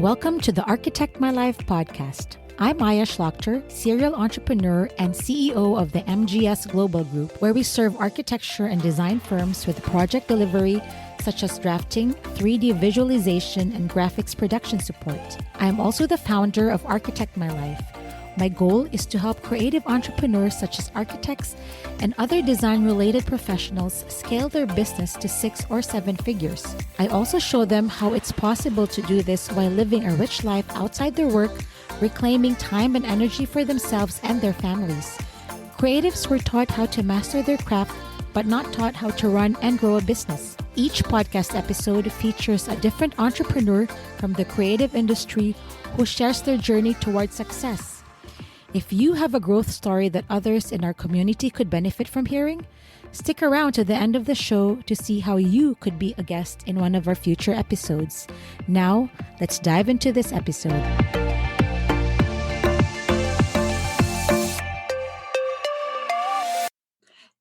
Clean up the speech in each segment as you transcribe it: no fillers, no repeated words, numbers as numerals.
Welcome to the Architect My Life podcast. I'm Maya Schlachter, serial entrepreneur and CEO of the MGS Global Group, where we serve architecture and design firms with project delivery, such as drafting, 3D visualization, and graphics production support. I am also the founder of Architect My Life. My goal is to help creative entrepreneurs such as architects and other design-related professionals scale their business to 6 or 7 figures. I also show them how it's possible to do this while living a rich life outside their work, reclaiming time and energy for themselves and their families. Creatives were taught how to master their craft, but not taught how to run and grow a business. Each podcast episode features a different entrepreneur from the creative industry who shares their journey towards success. If you have a growth story that others in our community could benefit from hearing, stick around to the end of the show to see how you could be a guest in one of our future episodes. Now, let's dive into this episode.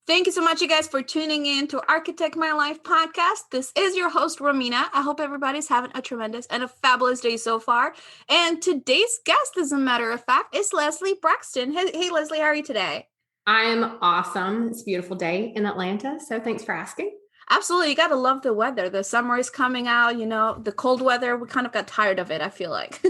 Thank you so much, you guys, for tuning in to Architect My Life podcast. This is your host, Romina. I hope everybody's having a tremendous and a fabulous day so far. And today's guest, as a matter of fact, is Lesley Braxton. Hey, Lesley, how are you today? I am awesome. It's a beautiful day in Atlanta, so thanks for asking. Absolutely. You got to love the weather. The summer is coming out, the cold weather. We kind of got tired of it, I feel like.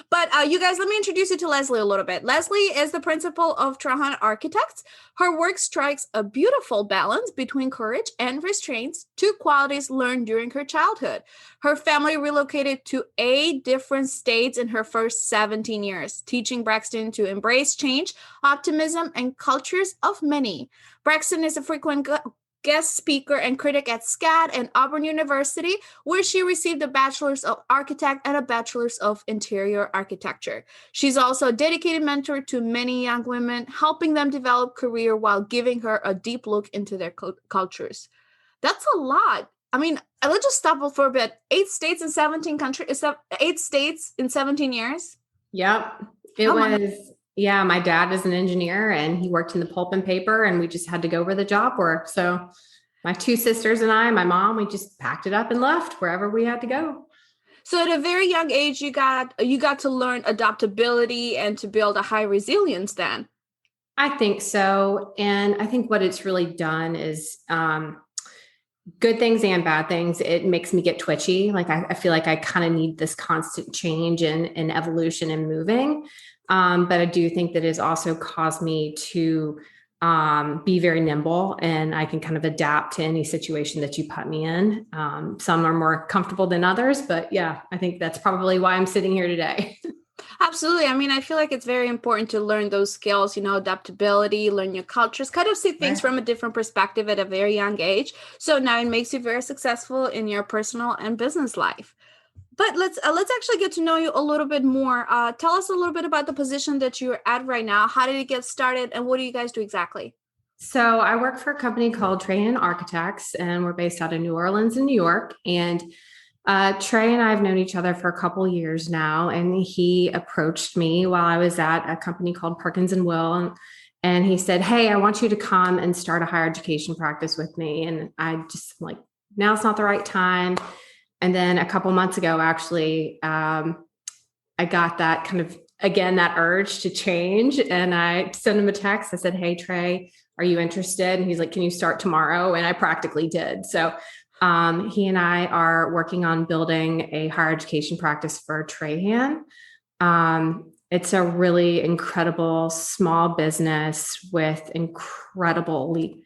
But you guys, let me introduce you to Lesley a little bit. Lesley is the principal of Trahan Architects. Her work strikes a beautiful balance between courage and restraints, two qualities learned during her childhood. Her family relocated to 8 different states in her first 17 years, teaching Braxton to embrace change, optimism, and cultures of many. Braxton is a frequent guest speaker and critic at SCAD and Auburn University, where she received a Bachelor's of Architect and a Bachelor's of Interior Architecture. She's also a dedicated mentor to many young women, helping them develop career while giving her a deep look into their cultures. That's a lot. I mean, let's just stop for a bit. 8 states in 17 countries, 8 states in 17 years? Yep. It was... Yeah, my dad is an engineer and he worked in the pulp and paper and we just had to go where the job were. So my 2 sisters and I, my mom, we just packed it up and left wherever we had to go. So at a very young age, you got to learn adaptability and to build a high resilience then. I think so. And I think what it's really done is good things and bad things. It makes me get twitchy. Like I feel like I kind of need this constant change and evolution and moving. But I do think that it's also caused me to be very nimble and I can kind of adapt to any situation that you put me in. Some are more comfortable than others, but yeah, I think that's probably why I'm sitting here today. Absolutely. I mean, I feel like it's very important to learn those skills, adaptability, learn your cultures, kind of see things from a different perspective at a very young age. So now it makes you very successful in your personal and business life. But let's actually get to know you a little bit more. Tell us a little bit about the position that you're at right now. How did it get started and what do you guys do exactly? So I work for a company called Trahan Architects and we're based out of New Orleans in New York. And Trey and I have known each other for a couple years now. And he approached me while I was at a company called Perkins and Will. And he said, "Hey, I want you to come and start a higher education practice with me." And I just now's not the right time. And then a couple months ago, actually, I got that kind of, again, that urge to change. And I sent him a text. I said, "Hey, Trey, are you interested?" And he's like, "Can you start tomorrow?" And I practically did. So he and I are working on building a higher education practice for Trahan. It's a really incredible small business with incredibly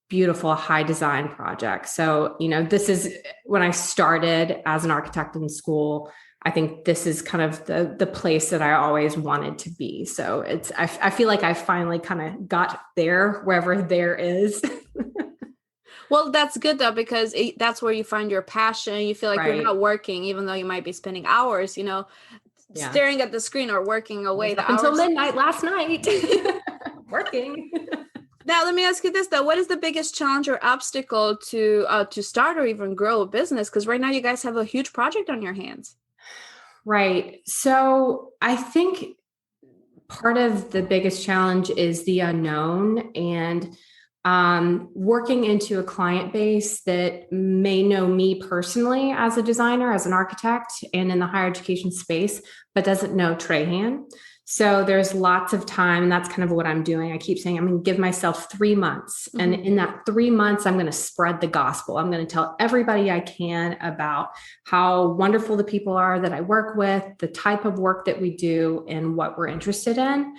beautiful high design project. So, this is when I started as an architect in school. I think this is kind of the place that I always wanted to be. So I feel like I finally kind of got there, wherever there is. Well, that's good though, because that's where you find your passion. You feel like you're not working, even though you might be spending hours, staring at the screen or working away the hours. Until midnight last night, working. Now, let me ask you this, though. What is the biggest challenge or obstacle to start or even grow a business? Because right now you guys have a huge project on your hands. Right. So I think part of the biggest challenge is the unknown. And working into a client base that may know me personally as a designer, as an architect, and in the higher education space, but doesn't know Trahan. So there's lots of time, and that's kind of what I'm doing. I keep saying I'm going to give myself 3 months. Mm-hmm. And in that 3 months, I'm going to spread the gospel. I'm going to tell everybody I can about how wonderful the people are that I work with, the type of work that we do, and what we're interested in,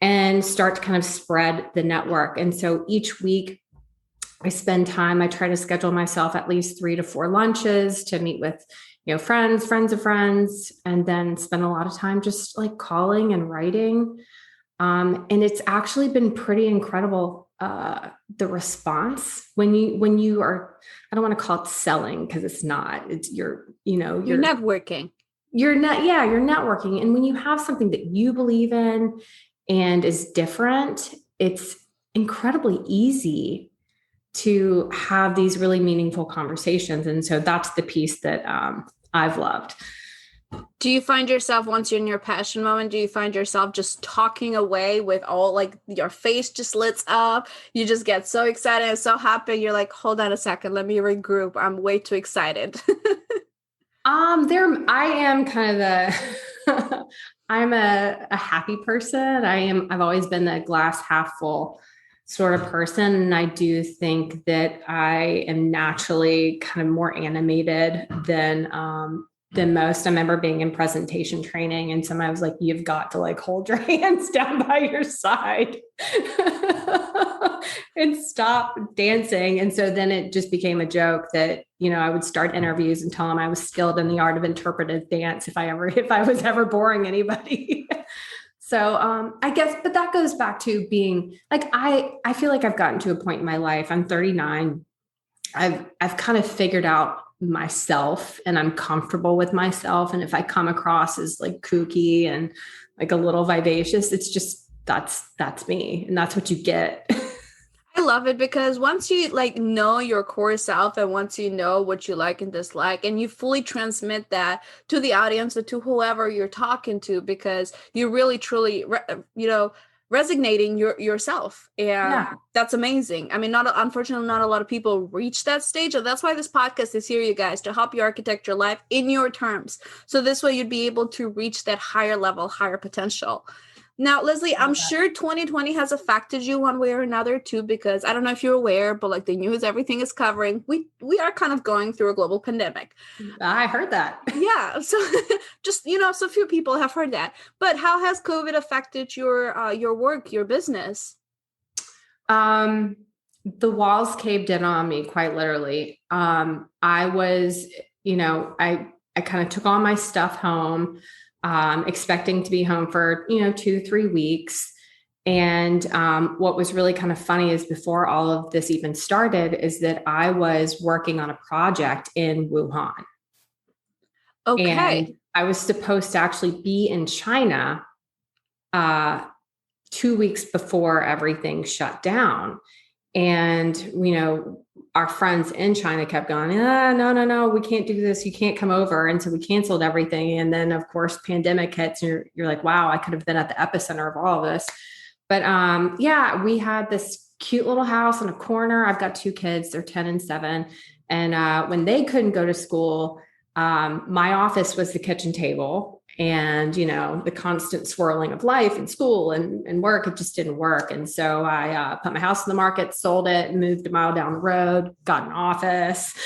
and start to kind of spread the network. And so each week I spend time, I try to schedule myself at least 3 to 4 lunches to meet with friends of friends, and then spend a lot of time just like calling and writing. And it's actually been pretty incredible. The response when you are, I don't want to call it selling, because it's not, it's you're networking. You're networking. And when you have something that you believe in and is different, it's incredibly easy to have these really meaningful conversations. And so that's the piece that I've loved. Do you find yourself, once you're in your passion moment, do you find yourself just talking away with all, like, your face just lights up? You just get so excited and so happy. You're like, hold on a second, let me regroup. I'm way too excited. I am kind of I'm a happy person. I've always been the glass half full sort of person. And I do think that I am naturally kind of more animated than most. I remember being in presentation training, and somebody was like, you've got to like hold your hands down by your side and stop dancing. And so then it just became a joke that, I would start interviews and tell them I was skilled in the art of interpretive dance if I was ever boring anybody. So I guess, but that goes back to being like, I feel like I've gotten to a point in my life. I'm 39. I've kind of figured out myself, and I'm comfortable with myself. And if I come across as like kooky and like a little vivacious, it's just, that's me. And that's what you get. I love it, because once you like know your core self, and once you know what you like and dislike, and you fully transmit that to the audience or to whoever you're talking to, because you really truly resonating yourself, and that's amazing. I mean, unfortunately not a lot of people reach that stage, and that's why this podcast is here, you guys, to help you architect your life in your terms, so this way you'd be able to reach that higher level, higher potential. Now, Lesley, I'm sure 2020 has affected you one way or another too, because I don't know if you're aware, but like the news, everything is covering. We are kind of going through a global pandemic. I heard that. Yeah. So just, so few people have heard that. But how has COVID affected your work, your business? The walls caved in on me, quite literally. I was, I kind of took all my stuff home, expecting to be home for, 2-3 weeks. And what was really kind of funny is before all of this even started is that I was working on a project in Wuhan. Okay. And I was supposed to actually be in China 2 weeks before everything shut down. And, our friends in China kept going, no, we can't do this. You can't come over. And so we canceled everything. And then of course, pandemic hits, and you're like, wow, I could have been at the epicenter of all of this. But we had this cute little house in a corner. I've got 2 kids, they're 10 and 7. And when they couldn't go to school, my office was the kitchen table. And, the constant swirling of life and school and work, it just didn't work. And so I put my house on the market, sold it, moved a mile down the road, got an office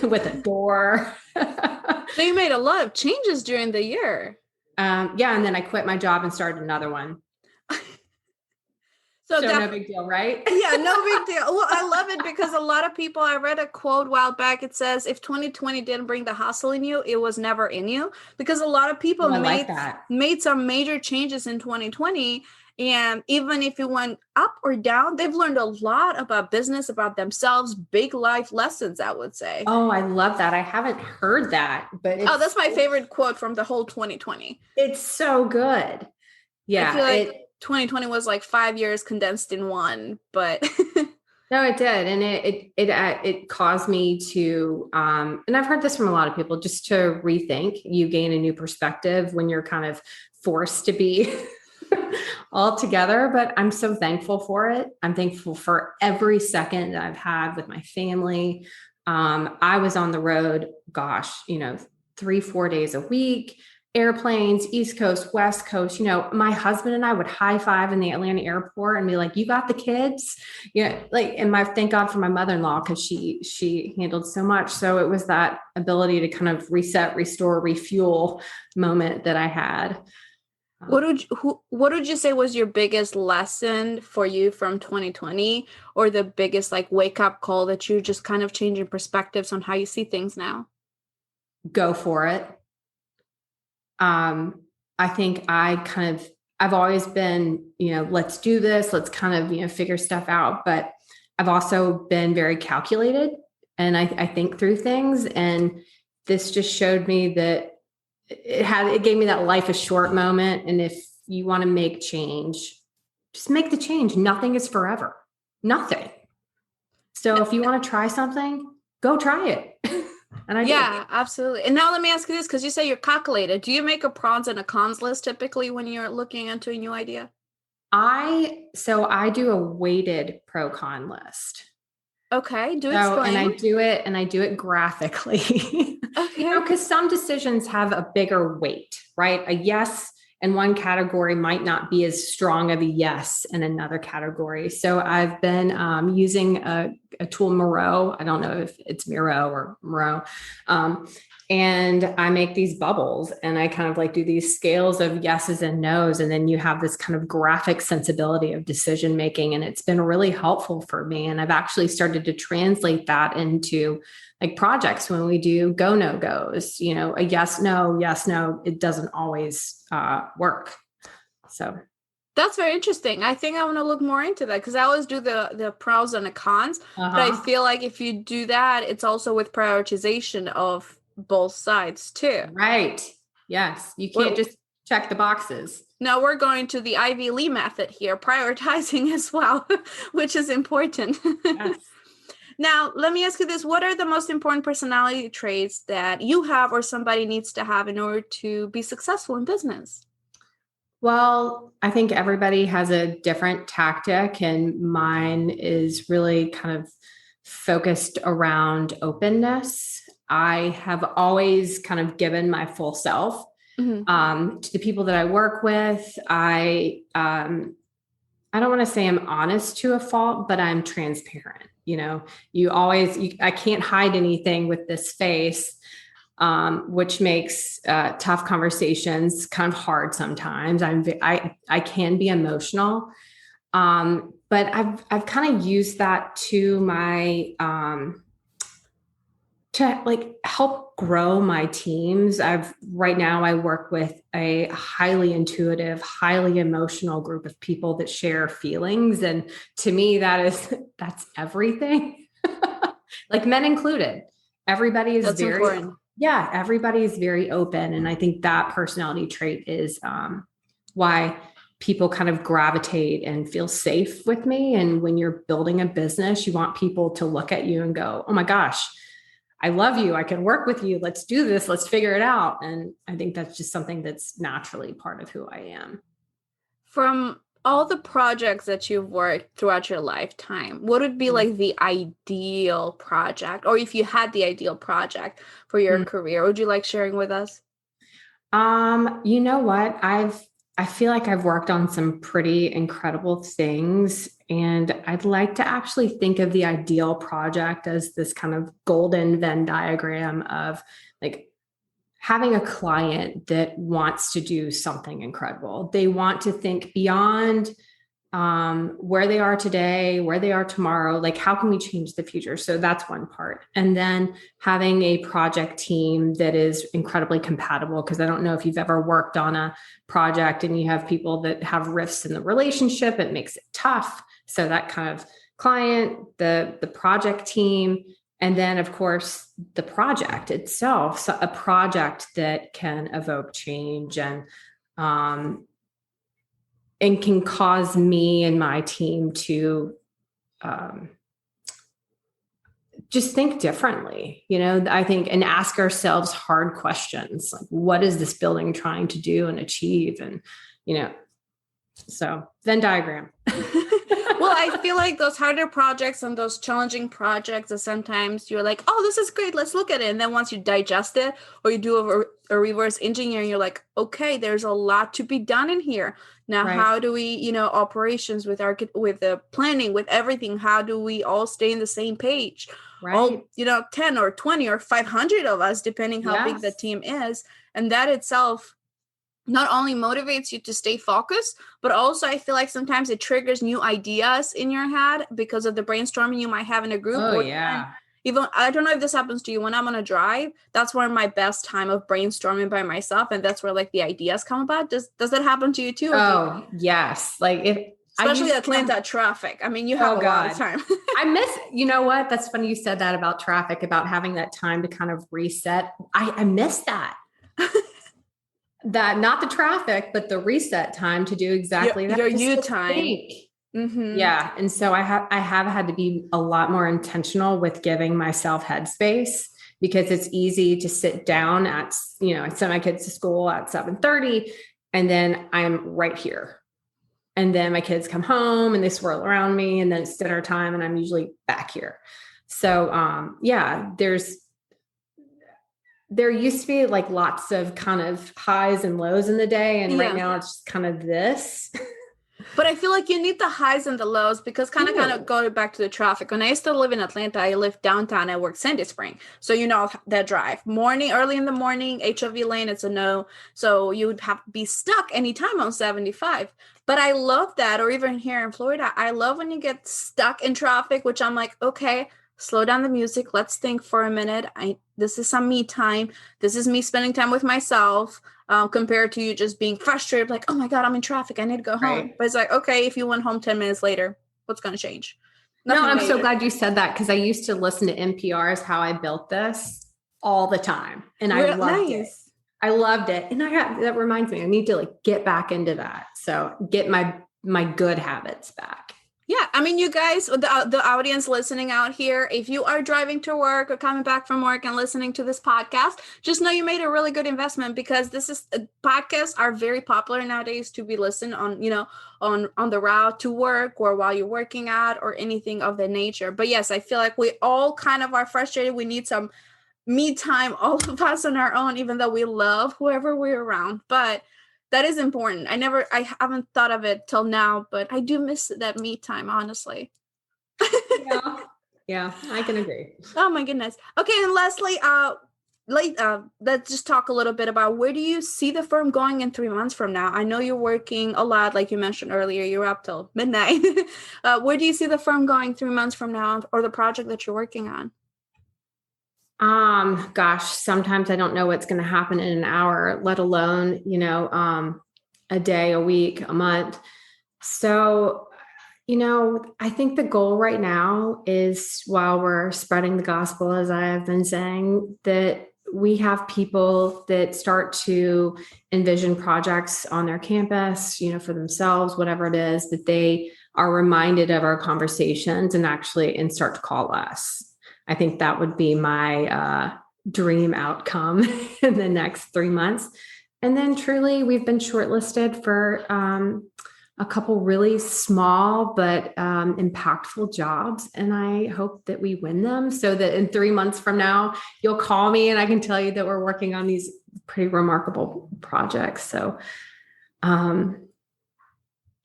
with a door. So you made a lot of changes during the year. And then I quit my job and started another one. So no big deal, right? Yeah, no big deal. Well, I love it because a lot of people, I read a quote a while back. It says, if 2020 didn't bring the hustle in you, it was never in you. Because a lot of people made some major changes in 2020. And even if it went up or down, they've learned a lot about business, about themselves, big life lessons, I would say. Oh, I love that. I haven't heard that. But that's my favorite quote from the whole 2020. It's so good. Yeah. I feel like 2020 was like 5 years condensed in one, but no, it did. And it caused me to, and I've heard this from a lot of people, just to rethink. You gain a new perspective when you're kind of forced to be all together, but I'm so thankful for it. I'm thankful for every second that I've had with my family. I was on the road, 3-4 days a week, airplanes, East Coast, West Coast. My husband and I would high five in the Atlanta airport and be like, "You got the kids?" And thank God for my mother-in-law, because she handled so much. So it was that ability to kind of reset, restore, refuel moment that I had. What would you say was your biggest lesson for you from 2020, or the biggest wake up call that you just kind of changing perspectives on how you see things now? Go for it. I think I've always been, let's do this. Let's kind of, figure stuff out. But I've also been very calculated, and I think through things. And this just showed me that it gave me that life is short moment. And if you want to make change, just make the change. Nothing is forever. Nothing. So if you want to try something, go try it. And I did. Absolutely. And now let me ask you this, because you say you're calculated. Do you make a pros and a cons list typically when you're looking into a new idea? I do a weighted pro con list. Okay. Explain. And I do it graphically. Okay. Because some decisions have a bigger weight, right? A yes in one category might not be as strong of a yes in another category. So I've been using a tool, Miro. I don't know if it's Miro or Miro. And I make these bubbles, and I kind of do these scales of yeses and nos. And then you have this kind of graphic sensibility of decision making. And it's been really helpful for me. And I've actually started to translate that into projects when we do go, no goes, a yes, no, it doesn't always work. So that's very interesting. I think I want to look more into that, because I always do the pros and the cons. But I feel like if you do that, it's also with prioritization of both sides too. Right. Yes. You can't just check the boxes. No, we're going to the Ivy Lee method here, prioritizing as well, which is important. Yes. Now, let me ask you this. What are the most important personality traits that you have or somebody needs to have in order to be successful in business? Well, I think everybody has a different tactic, and mine is really kind of focused around openness. I have always kind of given my full self to the people that I work with. I don't want to say I'm honest to a fault, but I'm transparent. I can't hide anything with this face, which makes tough conversations kind of hard sometimes. I can be emotional, but I've kind of used that to my to help grow my teams. Right now I work with a highly intuitive, highly emotional group of people that share feelings. And to me, that's everything. Men included. Everybody is important. Yeah, everybody is very open. And I think that personality trait is why people kind of gravitate and feel safe with me. And when you're building a business, you want people to look at you and go, "Oh my gosh, I love you. I can work with you. Let's do this. Let's figure it out." And I think that's just something that's naturally part of who I am. From all the projects that you've worked throughout your lifetime, what would be the ideal project? Or if you had the ideal project for your career, would you like sharing with us? You know what? I feel like I've worked on some pretty incredible things, and I'd like to actually think of the ideal project as this kind of golden Venn diagram of having a client that wants to do something incredible. They want to think beyond where they are today, where they are tomorrow, how can we change the future? So that's one part. And then having a project team that is incredibly compatible, because I don't know if you've ever worked on a project and you have people that have rifts in the relationship, it makes it tough. So that kind of client, the project team, and then of course the project itself, so a project that can evoke change and can cause me and my team to just think differently, I think, and ask ourselves hard questions. What is this building trying to do and achieve? And, So Venn diagram. Well, I feel like those harder projects and those challenging projects that sometimes you're like, oh, this is great, let's look at it. And then once you digest it or you do a reverse engineering, you're like, okay, there's a lot to be done in here. Now, Right. how do we, operations with with the planning, with everything, how do we all stay in the same page? Right. All, 10 or 20 or 500 of us, depending how big the team is. And that itself not only motivates you to stay focused, but also I feel like sometimes it triggers new ideas in your head because of the brainstorming you might have in a group. Oh, yeah. Even, I don't know if this happens to you when I'm on a drive, that's where my best time of brainstorming by myself. And that's where like the ideas come about. Does that happen to you too? Oh, yes. Like Especially Atlanta traffic. I mean, you have a lot of time. I miss, you know what? That's funny you said that about traffic, about having that time to kind of reset. I miss that. That not the traffic, but the reset time to do exactly that. Your you time. Mm-hmm. Yeah. And so I have had to be a lot more intentional with giving myself headspace, because it's easy to sit down at, I send my kids to school at 7:30 and then I'm right here. And then my kids come home and they swirl around me, and then it's dinner time and I'm usually back here. So, there used to be like lots of kind of highs and lows in the day. And right now it's just kind of this. But I feel like you need the highs and the lows, because kind of go back to the traffic. When I used to live in Atlanta, I lived downtown. I worked Sandy Spring. So, that drive early in the morning, HOV lane, it's a no. So you would have to be stuck anytime on 75. But I love that. Or even here in Florida, I love when you get stuck in traffic, which I'm like, okay, slow down the music. Let's think for a minute. This is some me time. This is me spending time with myself, compared to you just being frustrated. Like, oh my God, I'm in traffic. I need to go home. But it's like, okay, if you went home 10 minutes later, what's going to change? Nothing I'm major. so glad you said that, because I used to listen to NPR's How I Built This all the time. And I loved it. I loved it. And that reminds me, I need to like get back into that. So get my good habits back. Yeah. I mean, you guys, the audience listening out here, if you are driving to work or coming back from work and listening to this podcast, just know you made a really good investment, because podcasts are very popular nowadays to be listened on, on the route to work or while you're working out or anything of that nature. But yes, I feel like we all kind of are frustrated. We need some me time, all of us on our own, even though we love whoever we're around. But that is important. I haven't thought of it till now, but I do miss that me time, honestly. Yeah, I can agree. Oh my goodness. Okay, and Lesley, let's just talk a little bit about, where do you see the firm going in 3 months from now? I know you're working a lot, like you mentioned earlier, you're up till midnight. Where do you see the firm going 3 months from now, or the project that you're working on? Gosh, sometimes I don't know what's going to happen in an hour, let alone, a day, a week, a month. So, I think the goal right now is, while we're spreading the gospel, as I have been saying, that we have people that start to envision projects on their campus, for themselves, whatever it is, that they are reminded of our conversations and start to call us. I think that would be my dream outcome in the next 3 months. And then truly, we've been shortlisted for a couple really small but impactful jobs. And I hope that we win them, so that in 3 months from now, you'll call me and I can tell you that we're working on these pretty remarkable projects. So,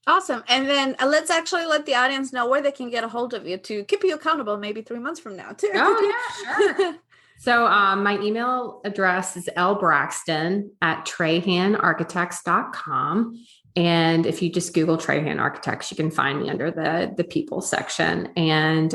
awesome. And then let's actually let the audience know where they can get a hold of you to keep you accountable maybe 3 months from now too. Oh yeah, sure. So my email address is lbraxton@trahanarchitects.com. And if you just Google Trahan Architects, you can find me under the people section, and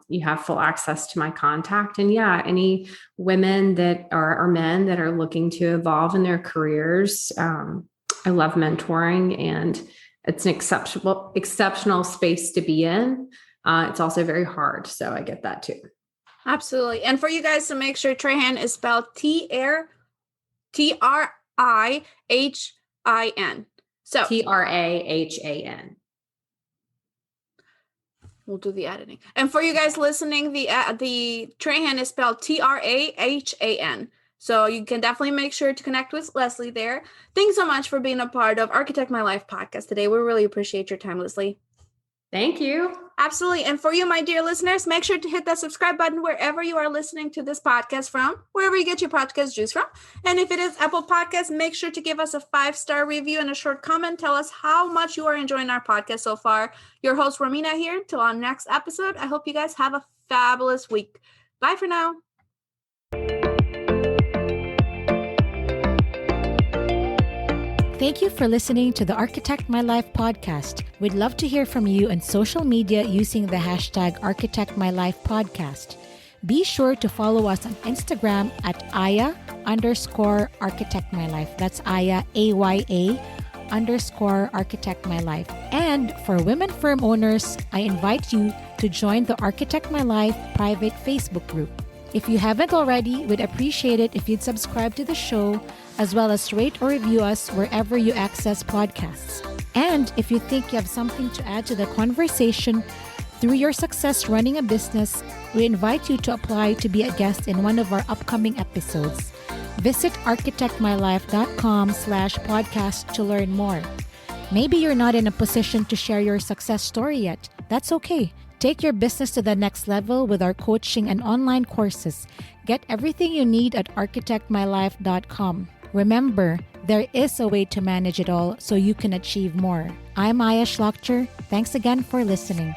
you have full access to my contact. And any women that or men that are looking to evolve in their careers, I love mentoring, and it's an exceptional space to be in. It's also very hard. So I get that too. Absolutely. And for you guys to make sure, Trahan is spelled Trahin. So Trahan. We'll do the editing. And for you guys listening, the Trahan is spelled Trahan. So you can definitely make sure to connect with Lesley there. Thanks so much for being a part of Architect My Life podcast today. We really appreciate your time, Lesley. Thank you. Absolutely. And for you, my dear listeners, make sure to hit that subscribe button wherever you are listening to this podcast from, wherever you get your podcast juice from. And if it is Apple Podcasts, make sure to give us a 5-star review and a short comment. Tell us how much you are enjoying our podcast so far. Your host, Romina, here. Till our next episode, I hope you guys have a fabulous week. Bye for now. Thank you for listening to the Architect My Life podcast. We'd love to hear from you on social media using the hashtag Architect My Life podcast. Be sure to follow us on Instagram at Aya_Architect My Life. That's Aya, AYA_Architect My Life. And for women firm owners, I invite you to join the Architect My Life private Facebook group. If you haven't already, we'd appreciate it if you'd subscribe to the show, as well as rate or review us wherever you access podcasts. And if you think you have something to add to the conversation through your success running a business, we invite you to apply to be a guest in one of our upcoming episodes. Visit architectmylife.com/podcast to learn more. Maybe you're not in a position to share your success story yet. That's okay. Take your business to the next level with our coaching and online courses. Get everything you need at architectmylife.com. Remember, there is a way to manage it all so you can achieve more. I'm Maya Schlachter. Thanks again for listening.